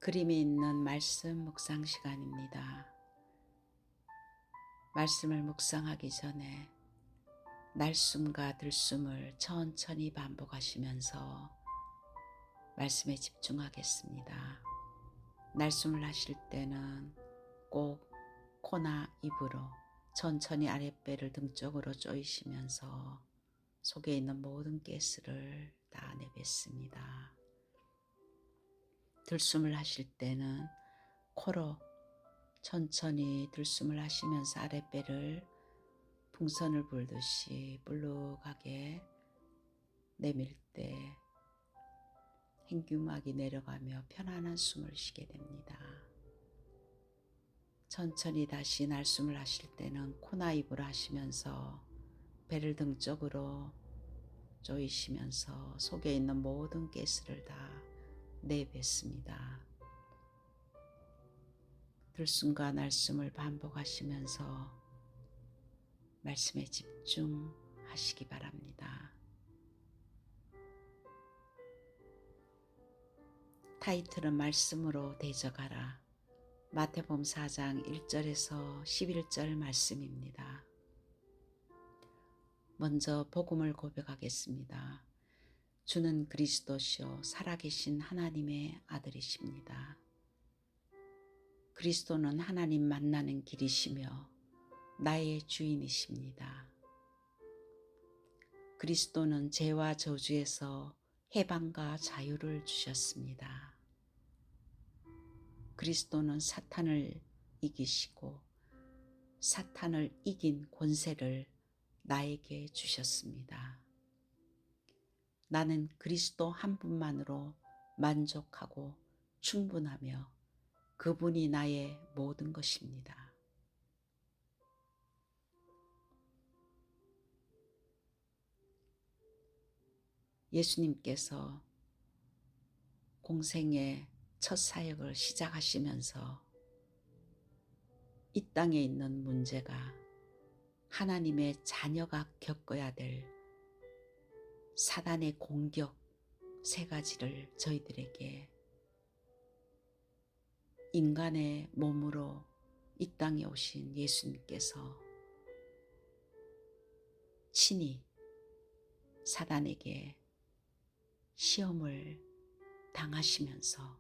그림이 있는 말씀 묵상 시간입니다. 말씀을 묵상하기 전에 날숨과 들숨을 천천히 반복하시면서 말씀에 집중하겠습니다. 날숨을 하실 때는 꼭 코나 입으로 천천히 아랫배를 등 쪽으로 조이시면서 속에 있는 모든 가스를 다 내뱉습니다. 들숨을 하실 때는 코로 천천히 들숨을 하시면서 아랫배를 풍선을 불듯이 불룩하게 내밀 때 행규막이 내려가며 편안한 숨을 쉬게 됩니다. 천천히 다시 날숨을 하실 때는 코나 입으로 하시면서 배를 등 쪽으로 조이시면서 속에 있는 모든 가스를 다 내뱉습니다. 들숨과 날숨을 반복하시면서 말씀에 집중하시기 바랍니다. 타이틀은 말씀으로 대적하라. 마태복음 4장 1절에서 11절 말씀입니다. 먼저 복음을 고백하겠습니다. 주는 그리스도시요 살아계신 하나님의 아들이십니다. 그리스도는 하나님 만나는 길이시며 나의 주인이십니다. 그리스도는 죄와 저주에서 해방과 자유를 주셨습니다. 그리스도는 사탄을 이기시고 사탄을 이긴 권세를 나에게 주셨습니다. 나는 그리스도 한 분만으로 만족하고 충분하며 그분이 나의 모든 것입니다. 예수님께서 공생의 첫 사역을 시작하시면서 이 땅에 있는 문제가 하나님의 자녀가 겪어야 될 사단의 공격 세 가지를 저희들에게 인간의 몸으로 이 땅에 오신 예수님께서 친히 사단에게 시험을 당하시면서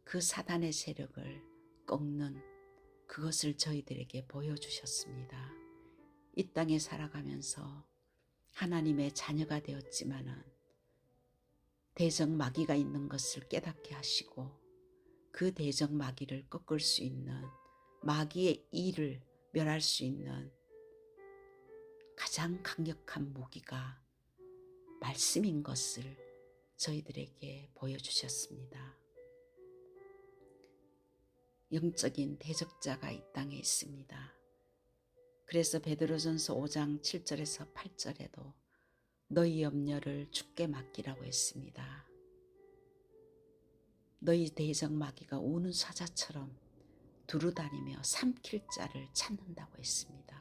그 사단의 세력을 꺾는 그것을 저희들에게 보여주셨습니다. 이 땅에 살아가면서 하나님의 자녀가 되었지만은 대적 마귀가 있는 것을 깨닫게 하시고 그 대적 마귀를 꺾을 수 있는 마귀의 일을 멸할 수 있는 가장 강력한 무기가 말씀인 것을 저희들에게 보여주셨습니다. 영적인 대적자가 이 땅에 있습니다. 그래서 베드로전서 5장 7절에서 8절에도 너희 염려를 주께 맡기라고 했습니다. 너희 대적 마귀가 우는 사자처럼 두루다니며 삼킬 자를 찾는다고 했습니다.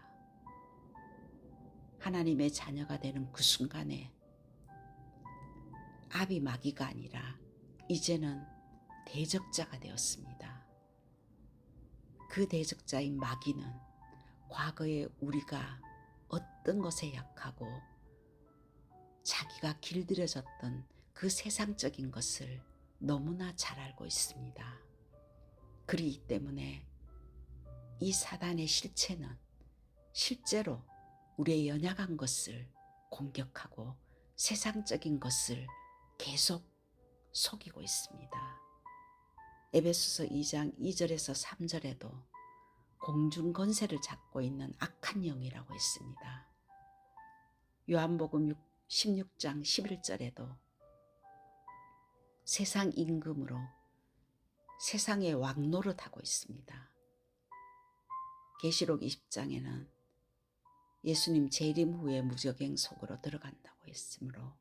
하나님의 자녀가 되는 그 순간에 아비 마귀가 아니라 이제는 대적자가 되었습니다. 그 대적자인 마귀는 과거에 우리가 어떤 것에 약하고 자기가 길들여졌던 그 세상적인 것을 너무나 잘 알고 있습니다. 그렇기 때문에 이 사단의 실체는 실제로 우리의 연약한 것을 공격하고 세상적인 것을 계속 속이고 있습니다. 에베소서 2장 2절에서 3절에도 공중 권세를 잡고 있는 악한 영이라고 했습니다. 요한복음 16장 11절에도 세상 임금으로 세상의 왕노릇하고 있습니다. 계시록 20장에는 예수님 재림 후에 무적행 속으로 들어간다고 했으므로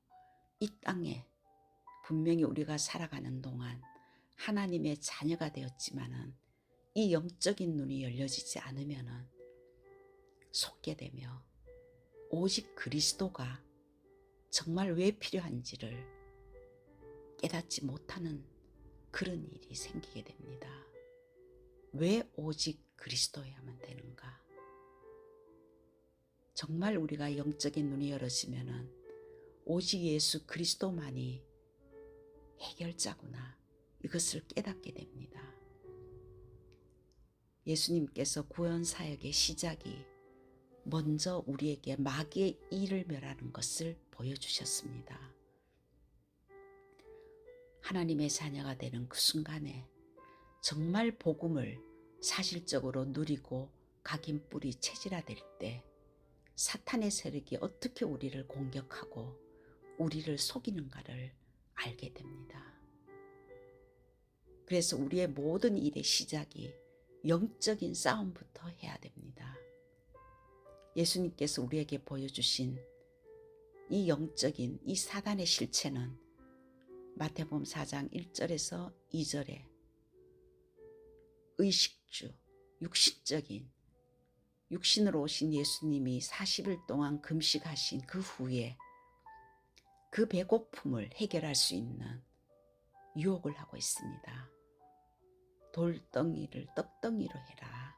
이 땅에 분명히 우리가 살아가는 동안 하나님의 자녀가 되었지만은 이 영적인 눈이 열려지지 않으면은 속게 되며 오직 그리스도가 정말 왜 필요한지를 깨닫지 못하는 그런 일이 생기게 됩니다. 왜 오직 그리스도여야만 되는가? 정말 우리가 영적인 눈이 열어지면은 오직 예수 그리스도만이 해결자구나, 이것을 깨닫게 됩니다. 예수님께서 구원 사역의 시작이 먼저 우리에게 마귀의 일을 멸하는 것을 보여주셨습니다. 하나님의 자녀가 되는 그 순간에 정말 복음을 사실적으로 누리고 각인 뿌리 체질화될 때 사탄의 세력이 어떻게 우리를 공격하고 우리를 속이는가를 알게 됩니다. 그래서 우리의 모든 일의 시작이 영적인 싸움부터 해야 됩니다. 예수님께서 우리에게 보여주신 이 영적인 이 사단의 실체는 마태복음 4장 1절에서 2절에 의식주, 육신적인 육신으로 오신 예수님이 40일 동안 금식하신 그 후에 그 배고픔을 해결할 수 있는 유혹을 하고 있습니다. 돌덩이를 떡덩이로 해라.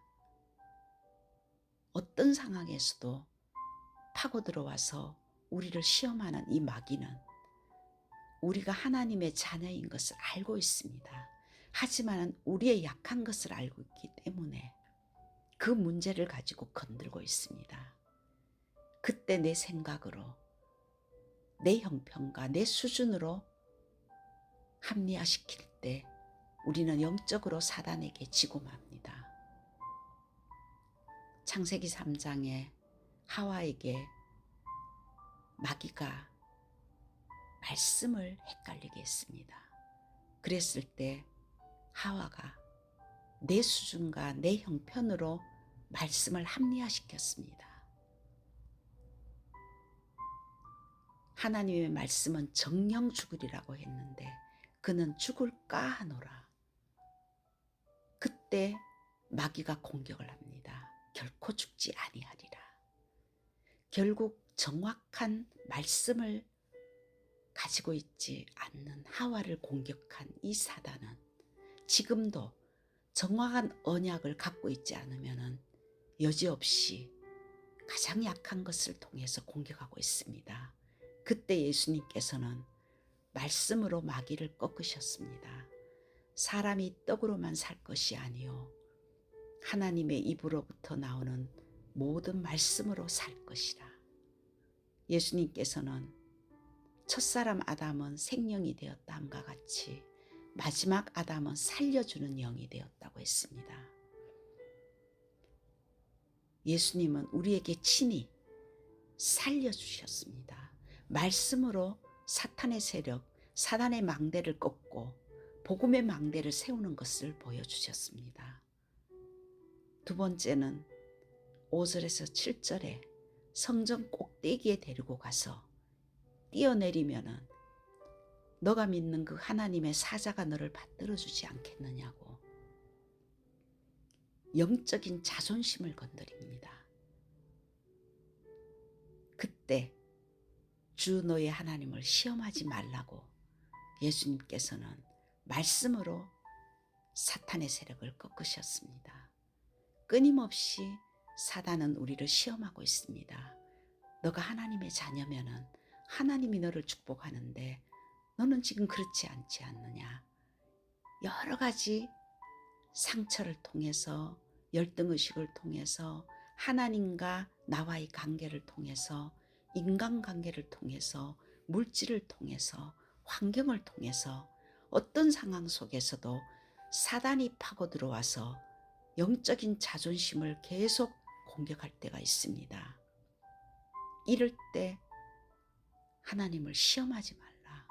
어떤 상황에서도 파고 들어와서 우리를 시험하는 이 마귀는 우리가 하나님의 자녀인 것을 알고 있습니다. 하지만 우리의 약한 것을 알고 있기 때문에 그 문제를 가지고 건들고 있습니다. 그때 내 생각으로, 내 형편과 내 수준으로 합리화시킬 때 우리는 영적으로 사단에게 지고 맙니다. 창세기 3장에 하와에게 마귀가 말씀을 헷갈리게 했습니다. 그랬을 때 하와가 내 수준과 내 형편으로 말씀을 합리화시켰습니다. 하나님의 말씀은 정령 죽으리라고 했는데 그는 죽을까 하노라. 그때 마귀가 공격을 합니다. 결코 죽지 아니하리라. 결국 정확한 말씀을 가지고 있지 않는 하와를 공격한 이 사단은 지금도 정확한 언약을 갖고 있지 않으면 여지없이 가장 약한 것을 통해서 공격하고 있습니다. 그때 예수님께서는 말씀으로 마귀를 꺾으셨습니다. 사람이 떡으로만 살 것이 아니요 하나님의 입으로부터 나오는 모든 말씀으로 살 것이라. 예수님께서는 첫사람 아담은 생명이 되었다 함과 같이 마지막 아담은 살려주는 영이 되었다고 했습니다. 예수님은 우리에게 친히 살려주셨습니다. 말씀으로 사탄의 세력, 사단의 망대를 꺾고 복음의 망대를 세우는 것을 보여주셨습니다. 두 번째는 5절에서 7절에 성전 꼭대기에 데리고 가서 뛰어내리면은 너가 믿는 그 하나님의 사자가 너를 받들어주지 않겠느냐고 영적인 자존심을 건드립니다. 그때 주 너의 하나님을 시험하지 말라고 예수님께서는 말씀으로 사탄의 세력을 꺾으셨습니다. 끊임없이 사단은 우리를 시험하고 있습니다. 너가 하나님의 자녀면은 하나님이 너를 축복하는데 너는 지금 그렇지 않지 않느냐. 여러 가지 상처를 통해서, 열등의식을 통해서, 하나님과 나와의 관계를 통해서, 인간관계를 통해서, 물질을 통해서, 환경을 통해서 어떤 상황 속에서도 사단이 파고 들어와서 영적인 자존심을 계속 공격할 때가 있습니다. 이럴 때 하나님을 시험하지 말라.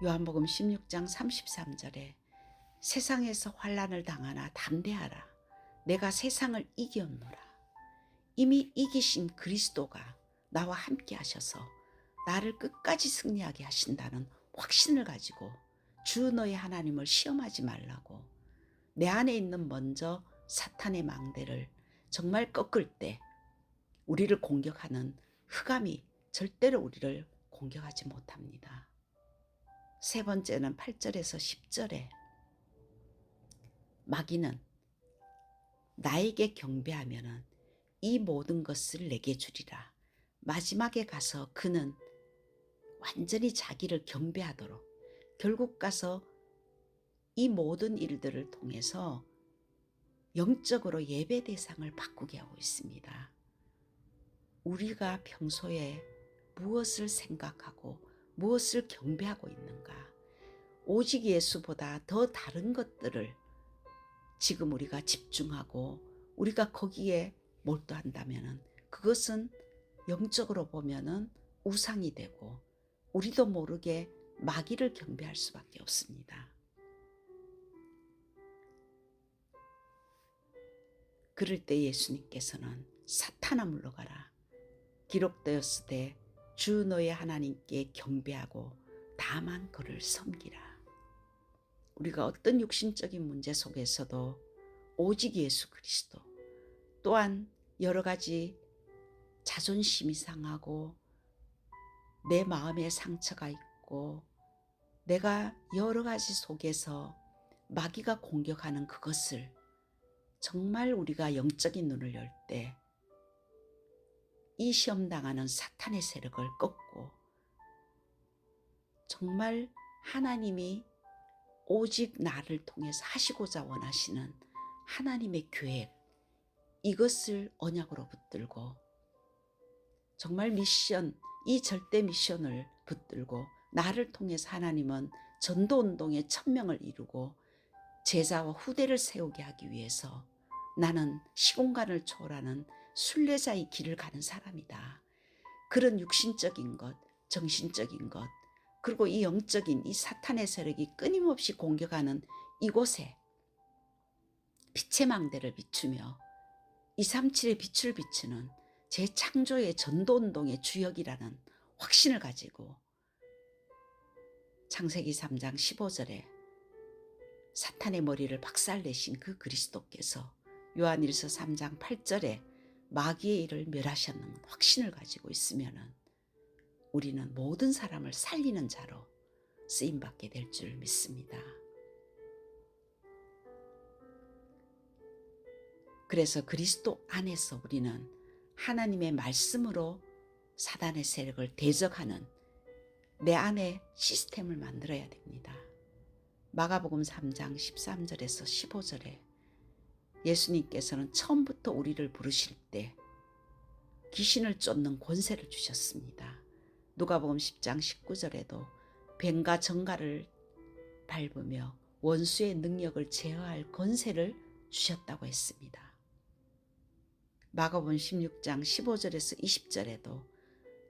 요한복음 16장 33절에 세상에서 환난을 당하나 담대하라. 내가 세상을 이겼노라. 이미 이기신 그리스도가 나와 함께 하셔서 나를 끝까지 승리하게 하신다는 확신을 가지고 주 너의 하나님을 시험하지 말라고 내 안에 있는 먼저 사탄의 망대를 정말 꺾을 때 우리를 공격하는 흑암이 절대로 우리를 공격하지 못합니다. 세 번째는 8절에서 10절에 마귀는 나에게 경배하면은 이 모든 것을 내게 주리라. 마지막에 가서 그는 완전히 자기를 경배하도록 결국 가서 이 모든 일들을 통해서 영적으로 예배 대상을 바꾸게 하고 있습니다. 우리가 평소에 무엇을 생각하고 무엇을 경배하고 있는가? 오직 예수보다 더 다른 것들을 지금 우리가 집중하고 우리가 거기에 몰두한다면 그것은 영적으로 보면 우상이 되고 우리도 모르게 마귀를 경배할 수밖에 없습니다. 그럴 때 예수님께서는 사탄아 물러가라. 기록되었으되 주 너의 하나님께 경배하고 다만 그를 섬기라. 우리가 어떤 육신적인 문제 속에서도 오직 예수 그리스도, 또한 여러 가지 자존심이 상하고 내 마음에 상처가 있고 내가 여러 가지 속에서 마귀가 공격하는 그것을 정말 우리가 영적인 눈을 열 때 이 시험당하는 사탄의 세력을 꺾고 정말 하나님이 오직 나를 통해서 하시고자 원하시는 하나님의 계획, 이것을 언약으로 붙들고 정말 미션, 이 절대 미션을 붙들고 나를 통해서 하나님은 전도운동의 1000명을 이루고 제자와 후대를 세우게 하기 위해서 나는 시공간을 초월하는 순례자의 길을 가는 사람이다. 그런 육신적인 것, 정신적인 것, 그리고 이 영적인 이 사탄의 세력이 끊임없이 공격하는 이곳에 빛의 망대를 비추며 237의 빛을 비추는 재창조의 전도운동의 주역이라는 확신을 가지고 창세기 3장 15절에 사탄의 머리를 박살내신 그 그리스도께서 요한일서 3장 8절에 마귀의 일을 멸하셨는 확신을 가지고 있으면 우리는 모든 사람을 살리는 자로 쓰임받게 될 줄 믿습니다. 그래서 그리스도 안에서 우리는 하나님의 말씀으로 사단의 세력을 대적하는 내 안에 시스템을 만들어야 됩니다. 마가복음 3장 13절에서 15절에 예수님께서는 처음부터 우리를 부르실 때 귀신을 쫓는 권세를 주셨습니다. 누가복음 10장 19절에도 뱀과 정갈을 밟으며 원수의 능력을 제어할 권세를 주셨다고 했습니다. 마가복음 16장 15절에서 20절에도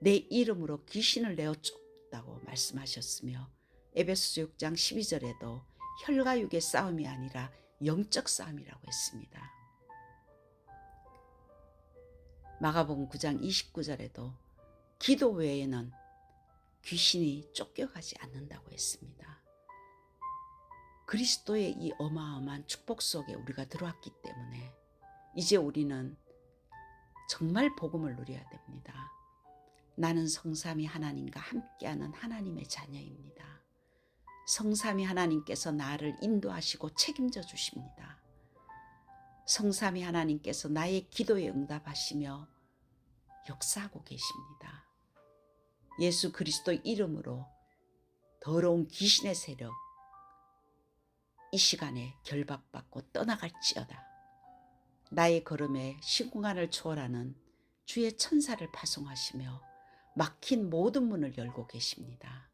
내 이름으로 귀신을 내어 쫓다고 말씀하셨으며 에베소서 6장 12절에도 혈과 육의 싸움이 아니라 영적 싸움이라고 했습니다. 마가복음 9장 29절에도 기도 외에는 귀신이 쫓겨가지 않는다고 했습니다. 그리스도의 이 어마어마한 축복 속에 우리가 들어왔기 때문에 이제 우리는 정말 복음을 누려야 됩니다. 나는 성삼위 하나님과 함께하는 하나님의 자녀입니다. 성삼위 하나님께서 나를 인도하시고 책임져 주십니다. 성삼위 하나님께서 나의 기도에 응답하시며 역사하고 계십니다. 예수 그리스도 이름으로 더러운 귀신의 세력 이 시간에 결박받고 떠나갈지어다. 나의 걸음에 시공간을 초월하는 주의 천사를 파송하시며 막힌 모든 문을 열고 계십니다.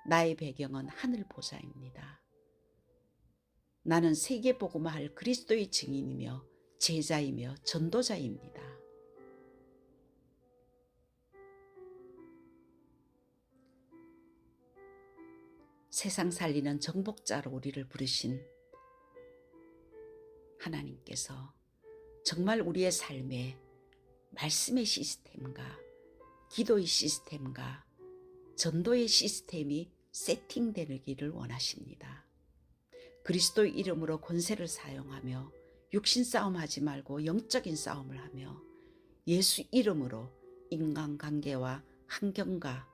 나의 배경은 하늘 보좌입니다. 나는 세계복음화할 그리스도의 증인이며 제자이며 전도자입니다. 세상 살리는 정복자로 우리를 부르신 하나님께서 정말 우리의 삶에 말씀의 시스템과 기도의 시스템과 전도의 시스템이 세팅되기를 원하십니다. 그리스도의 이름으로 권세를 사용하며 육신 싸움하지 말고 영적인 싸움을 하며 예수 이름으로 인간관계와 환경과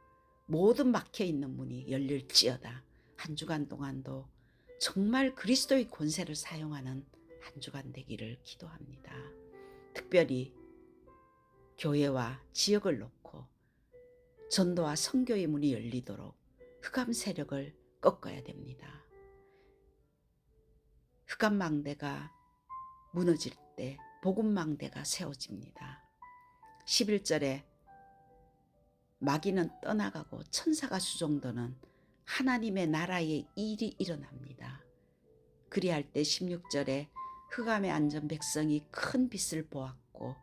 모든 막혀있는 문이 열릴지어다. 한 주간 동안도 정말 그리스도의 권세를 사용하는 한 주간 되기를 기도합니다. 특별히 교회와 지역을 놓고 전도와 선교의 문이 열리도록 흑암 세력을 꺾어야 됩니다. 흑암 망대가 무너질 때 복음 망대가 세워집니다. 11절에 마귀는 떠나가고 천사가 수종도는 하나님의 나라의 일이 일어납니다. 그리할 때 16절에 흑암에 앉은 백성이 큰 빛을 보았고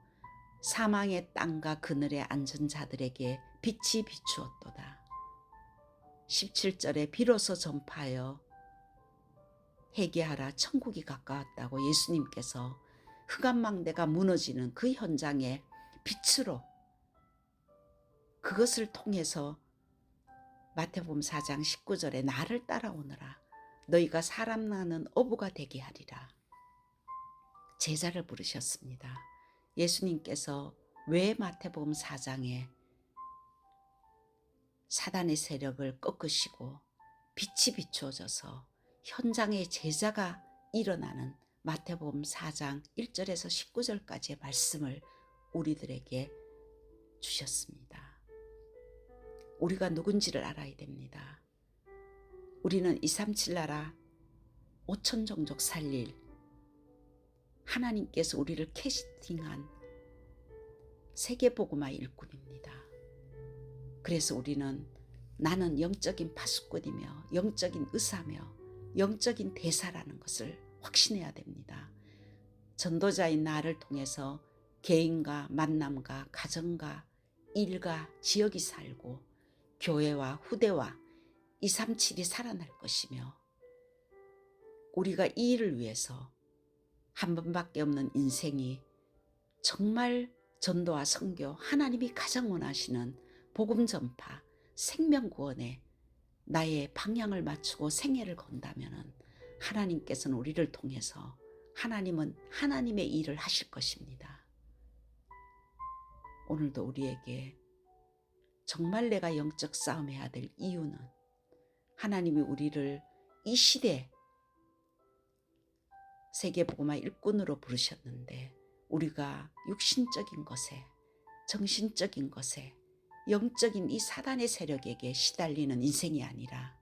사망의 땅과 그늘에 앉은 자들에게 빛이 비추었도다. 17절에 비로소 전파하여 회개하라 천국이 가까웠다고 예수님께서 흑암망대가 무너지는 그 현장에 빛으로 그것을 통해서 마태복음 4장 19절에 나를 따라오너라 너희가 사람 낳는 어부가 되게 하리라. 제자를 부르셨습니다. 예수님께서 왜 마태복음 4장에 사단의 세력을 꺾으시고 빛이 비추어져서 현장에 제자가 일어나는 마태복음 4장 1절에서 19절까지의 말씀을 우리들에게 주셨습니다. 우리가 누군지를 알아야 됩니다. 우리는 237 나라 5천 종족 살릴 하나님께서 우리를 캐스팅한 세계복음화 일꾼입니다. 그래서 우리는 나는 영적인 파수꾼이며 영적인 의사며 영적인 대사라는 것을 확신해야 됩니다. 전도자인 나를 통해서 개인과 만남과 가정과 일과 지역이 살고 교회와 후대와 237이 살아날 것이며 우리가 이 일을 위해서 한 번밖에 없는 인생이 정말 전도와 선교 하나님이 가장 원하시는 복음 전파 생명 구원에 나의 방향을 맞추고 생애를 건다면 하나님께서는 우리를 통해서 하나님은 하나님의 일을 하실 것입니다. 오늘도 우리에게 정말 내가 영적 싸움해야 될 이유는 하나님이 우리를 이 시대 세계복음화 일꾼으로 부르셨는데 우리가 육신적인 것에 정신적인 것에 영적인 이 사단의 세력에게 시달리는 인생이 아니라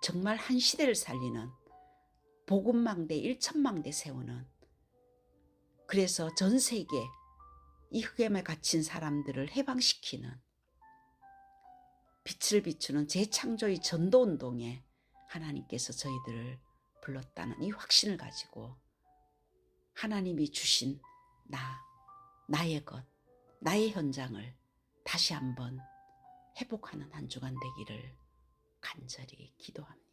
정말 한 시대를 살리는 복음망대 1천망대 세우는 그래서 전 세계 이 흑암에 갇힌 사람들을 해방시키는 빛을 비추는 재창조의 전도운동에 하나님께서 저희들을 불렀다는 이 확신을 가지고 하나님이 주신 나의 것, 나의 현장을 다시 한번 회복하는 한 주간 되기를 간절히 기도합니다.